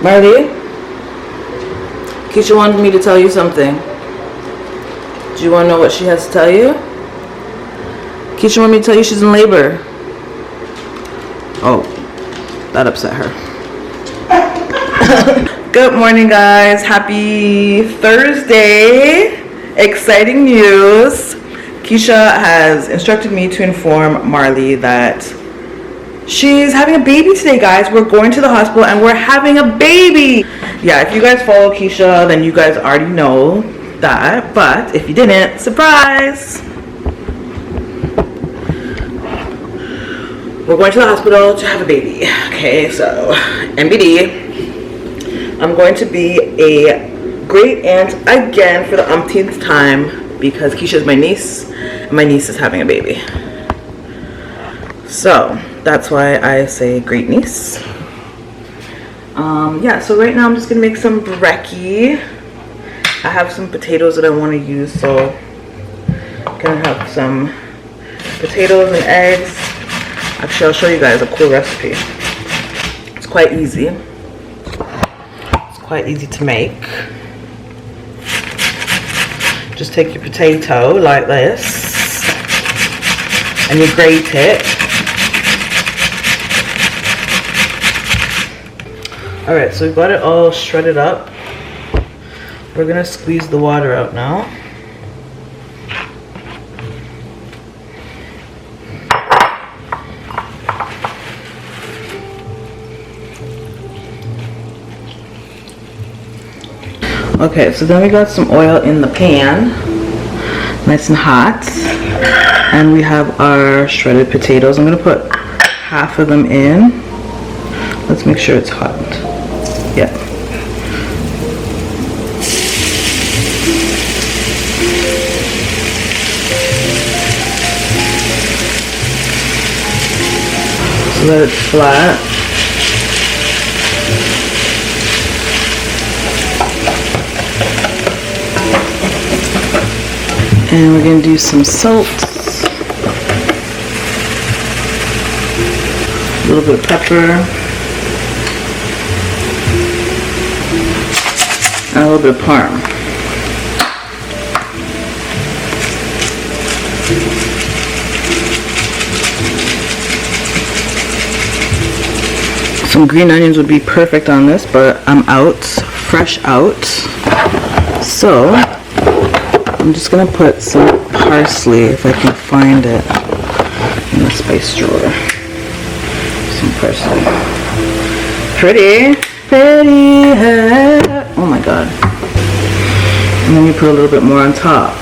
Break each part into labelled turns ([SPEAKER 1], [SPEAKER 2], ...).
[SPEAKER 1] Marley, Keisha wanted me to tell you something. Do you want to know what she has to tell you? Keisha wanted me to tell you she's in labor. Oh, that upset her. Good morning, guys. Happy Thursday. Exciting news. Keisha has instructed me to inform Marley that she's having a baby today, guys. We're going to the hospital and we're having a baby. Yeah, if you guys follow Keisha, then you guys already know that. But if you didn't, surprise. We're going to the hospital to have a baby. Okay, so MBD. I'm going to be a great aunt again for the umpteenth time because Keisha's my niece and my niece is having a baby. So that's why I say great niece. Yeah, so right now I'm just gonna make some brekkie. I have some potatoes that I want to use, so I'm gonna have some potatoes and eggs. Actually, I'll show you guys a cool recipe. It's quite easy. It's quite easy to make. Just take your potato like this and you grate it. Alright, so we've got it all shredded up. We're gonna squeeze the water out now. Okay, so then we got some oil in the pan, nice and hot, and we have our shredded potatoes. I'm gonna put half of them in. Let's make sure it's hot. Yeah. So that it's flat. And we're going to do some salt, a little bit of pepper, and a little bit of parm. Some green onions would be perfect on this, but I'm out, fresh out. So I'm just gonna put some parsley if I can find it in the spice drawer. Some parsley. Pretty. Oh my god. And then you put a little bit more on top.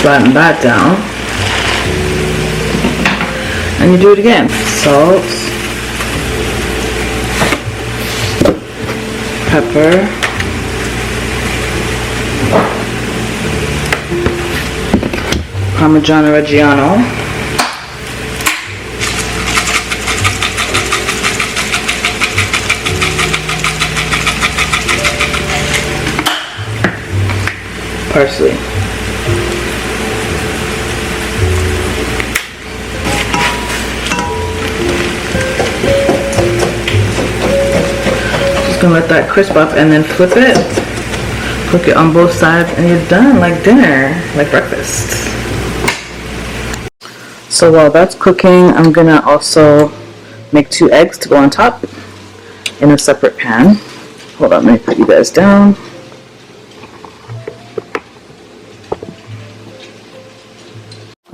[SPEAKER 1] Flatten that down, and you do it again. Salt, pepper, Parmigiano Reggiano, parsley. Gonna let that crisp up and then flip it, cook it on both sides, and you're done, like dinner, like breakfast. So while that's cooking, I'm gonna also make 2 eggs to go on top in a separate pan. Hold on, let me put you guys down.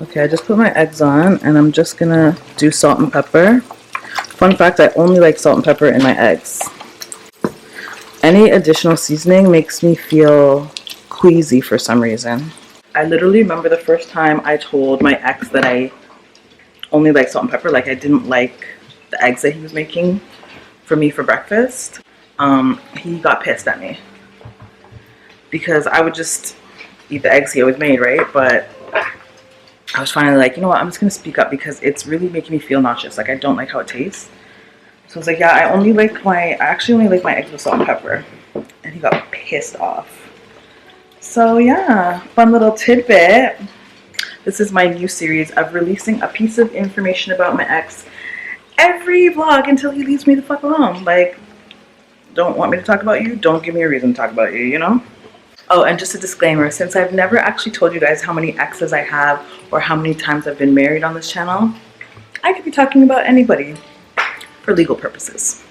[SPEAKER 1] Okay, I just put my eggs on and I'm just gonna do salt and pepper. Fun fact, I only like salt and pepper in my eggs. Any additional seasoning makes me feel queasy for some reason. I literally remember the first time I told my ex that I only like salt and pepper, like I didn't like the eggs that he was making for me for breakfast. He got pissed at me because I would just eat the eggs he always made, right? But I was finally like, you know what, I'm just gonna speak up because it's really making me feel nauseous. Like I don't like how it tastes. So I was like, yeah, I actually only like my eggs with salt and pepper. And he got pissed off. So yeah, fun little tidbit. This is my new series of releasing a piece of information about my ex every vlog until he leaves me the fuck alone. Like, don't want me to talk about you? Don't give me a reason to talk about you, you know? Oh, and just a disclaimer, since I've never actually told you guys how many exes I have or how many times I've been married on this channel, I could be talking about anybody for legal purposes.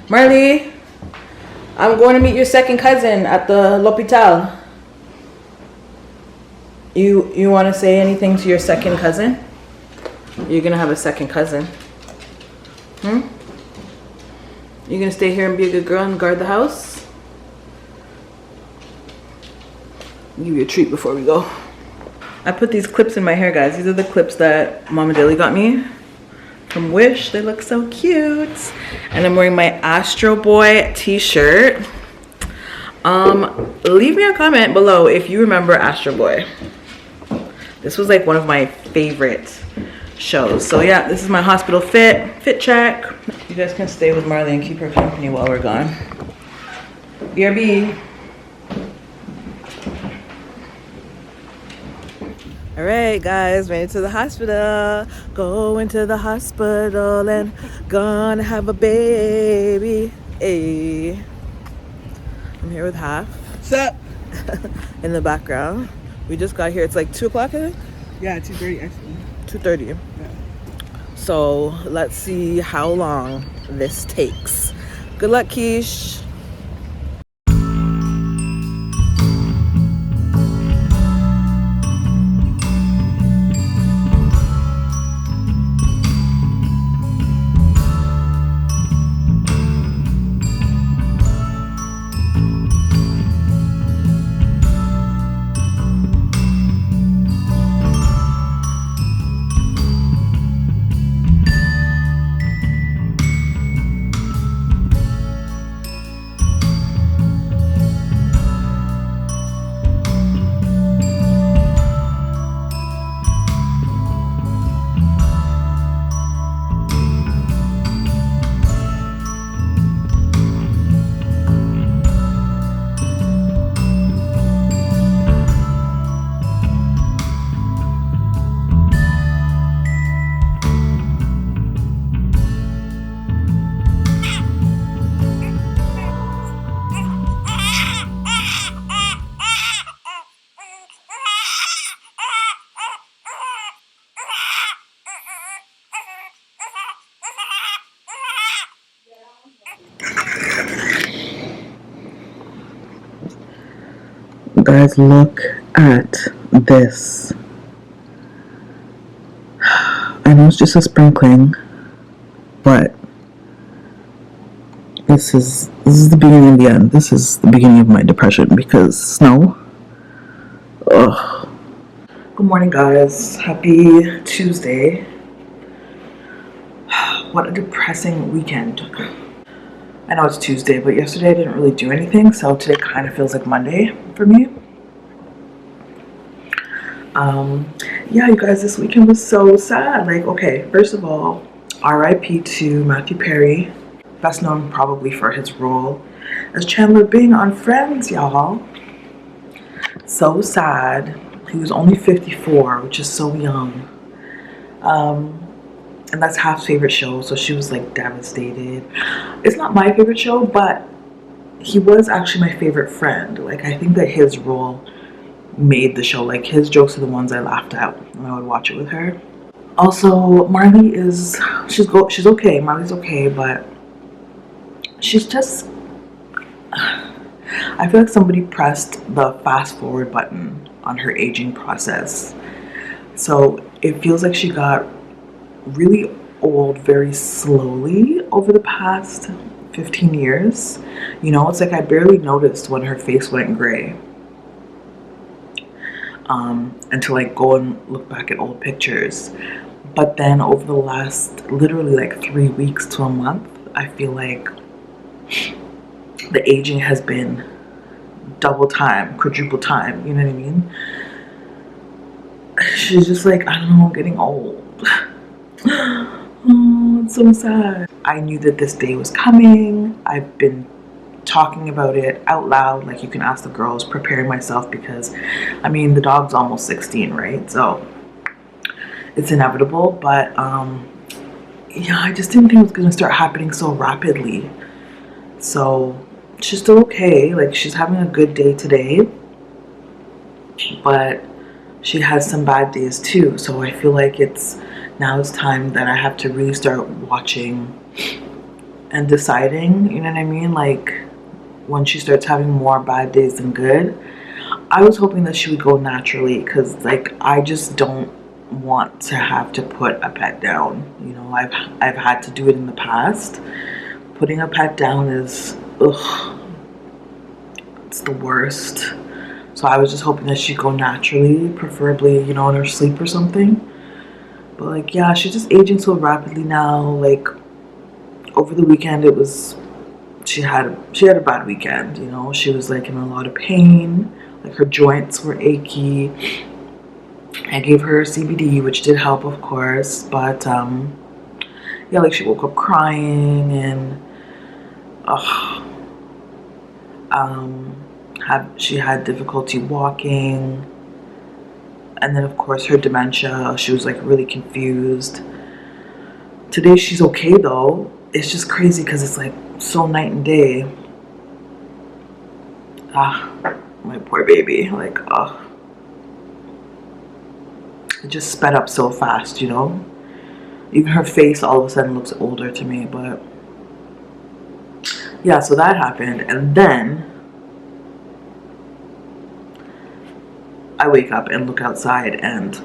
[SPEAKER 1] Marley, I'm going to meet your second cousin at the l'hopital. You want to say anything to your second cousin? You're going to have a second cousin. You're going to stay here and be a good girl and guard the house? I'll give you a treat before we go. I put these clips in my hair, guys. These are the clips that Mama Daley got me from Wish. They look so cute. And I'm wearing my Astro Boy t-shirt. Leave me a comment below if you remember Astro Boy. This was like one of my favorite shows. So yeah, this is my hospital fit check. You guys can stay with Marley and keep her company while we're gone. BRB. All right, guys, made it to the hospital. Going to the hospital and gonna have a baby. Hey, I'm here with Half.
[SPEAKER 2] What's up?
[SPEAKER 1] In the background. We just got here. It's like 2 o'clock, I think?
[SPEAKER 2] Yeah, 2:30 actually.
[SPEAKER 1] 2:30.
[SPEAKER 2] Yeah.
[SPEAKER 1] So let's see how long this takes. Good luck, Keish. Guys, look at this. I know it's just a sprinkling, but this is the beginning of the end. This is the beginning of my depression because snow. Ugh. Good morning, guys. Happy Tuesday. What a depressing weekend. I know it's Tuesday, but yesterday I didn't really do anything, so today kind of feels like Monday for me. Yeah, you guys, this weekend was so sad. Like, okay, first of all, RIP to Matthew Perry, best known probably for his role as Chandler Bing on Friends, y'all. So sad. He was only 54, which is so young. And that's Half's favorite show, so she was like devastated. It's not my favorite show, but he was actually my favorite friend. Like, I think that his role made the show. Like, his jokes are the ones I laughed at when I would watch it with her. Also, Marley is, she's okay. Marley's okay, but she's just, I feel like somebody pressed the fast forward button on her aging process. So it feels like she got really old very slowly over the past 15 years. You know, it's like I barely noticed when her face went gray until I go and look back at old pictures. But then over the last literally like 3 weeks to a month, I feel like the aging has been double time, quadruple time, you know what I mean? She's just like, I don't know, getting old. Oh, it's so sad. I knew that this day was coming. I've been talking about it out loud, like you can ask the girls, preparing myself, because I mean the dog's almost 16, right? So it's inevitable. But yeah, I just didn't think it was gonna start happening so rapidly. So she's still okay, like she's having a good day today, but she has some bad days too. So I feel like it's time that I have to really start watching and deciding, you know what I mean? Like when she starts having more bad days than good. I was hoping that she would go naturally, because like I just don't want to have to put a pet down. You know, I've had to do it in the past. Putting a pet down is, ugh, it's the worst. So I was just hoping that she'd go naturally, preferably, you know, in her sleep or something. But like, yeah, she's just aging so rapidly now. Like over the weekend, it was, she had a bad weekend, you know. She was like in a lot of pain, like her joints were achy. I gave her CBD, which did help, of course, but yeah, like she woke up crying, and she had difficulty walking, and then of course her dementia. She was like really confused. Today she's okay though. It's just crazy because it's like so night and day. My poor baby, like it just sped up so fast, you know. Even her face all of a sudden looks older to me. But yeah, so that happened, and then I wake up and look outside, and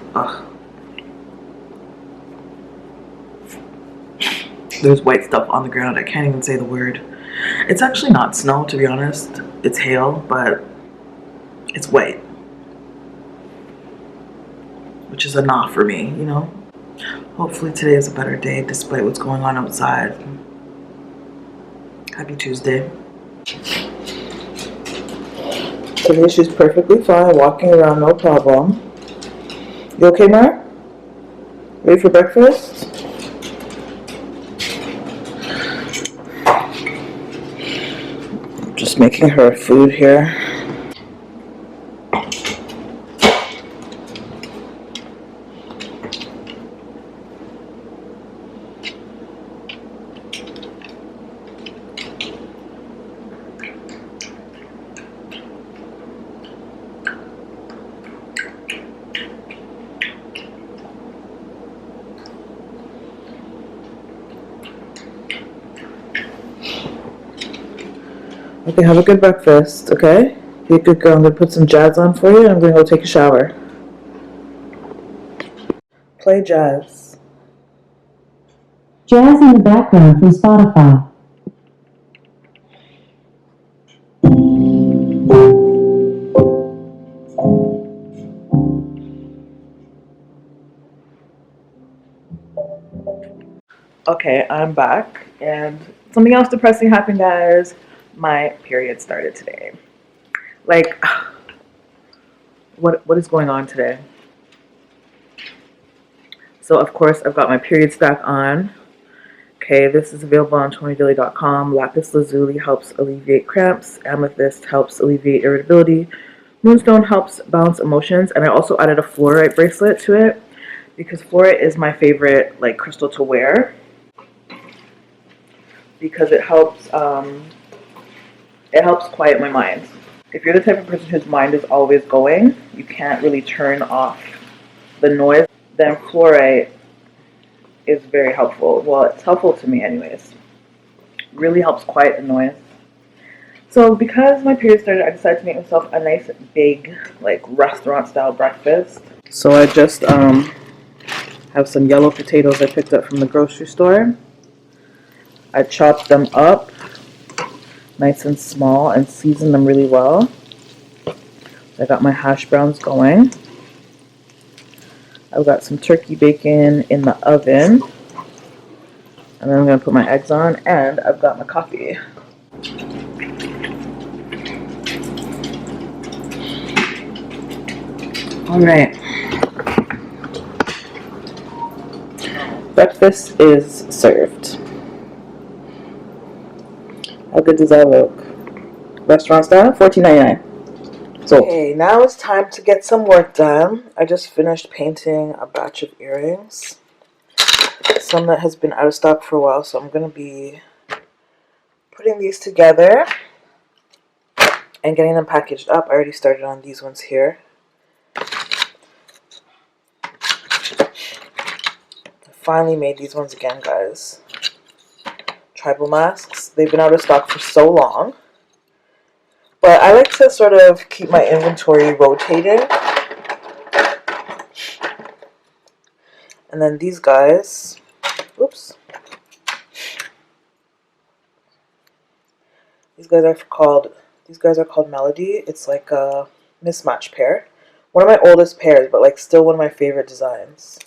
[SPEAKER 1] there's white stuff on the ground. I can't even say the word. It's actually not snow, to be honest. It's hail, but it's white, which is enough for me, you know. Hopefully today is a better day despite what's going on outside. Happy Tuesday. Today she's perfectly fine, walking around, no problem. You okay, Mar? Ready for breakfast? Just making her food here. Okay, have a good breakfast, okay? Be a good girl. I'm going to put some jazz on for you, and I'm going to go take a shower. Play jazz.
[SPEAKER 2] Jazz in the background from Spotify.
[SPEAKER 1] Okay, I'm back, and something else depressing happened, guys. My period started today. Like, what is going on today? So of course I've got my period stack on. Okay, this is available on ToniDaley.com. Lapis lazuli helps alleviate cramps. Amethyst helps alleviate irritability. Moonstone helps balance emotions, and I also added a fluorite bracelet to it because fluorite is my favorite like crystal to wear because it helps quiet my mind. If you're the type of person whose mind is always going, you can't really turn off the noise, then fluorite is very helpful. Well, it's helpful to me anyways. Really helps quiet the noise. So because my period started, I decided to make myself a nice big like restaurant style breakfast. So I just have some yellow potatoes I picked up from the grocery store. I chopped them up nice and small and seasoned them really well. I got my hash browns going. I've got some turkey bacon in the oven. And then I'm going to put my eggs on, and I've got my coffee. Alright. Breakfast is served. How good does that look? Restaurant style? $14.99. So, okay, now it's time to get some work done. I just finished painting a batch of earrings. Some that has been out of stock for a while, so I'm going to be putting these together and getting them packaged up. I already started on these ones here. Finally made these ones again, guys. Tribal masks. They've been out of stock for so long. But I like to sort of keep my inventory rotating. And then these guys. Oops. These guys are called Melody. It's like a mismatched pair. One of my oldest pairs, but like still one of my favorite designs.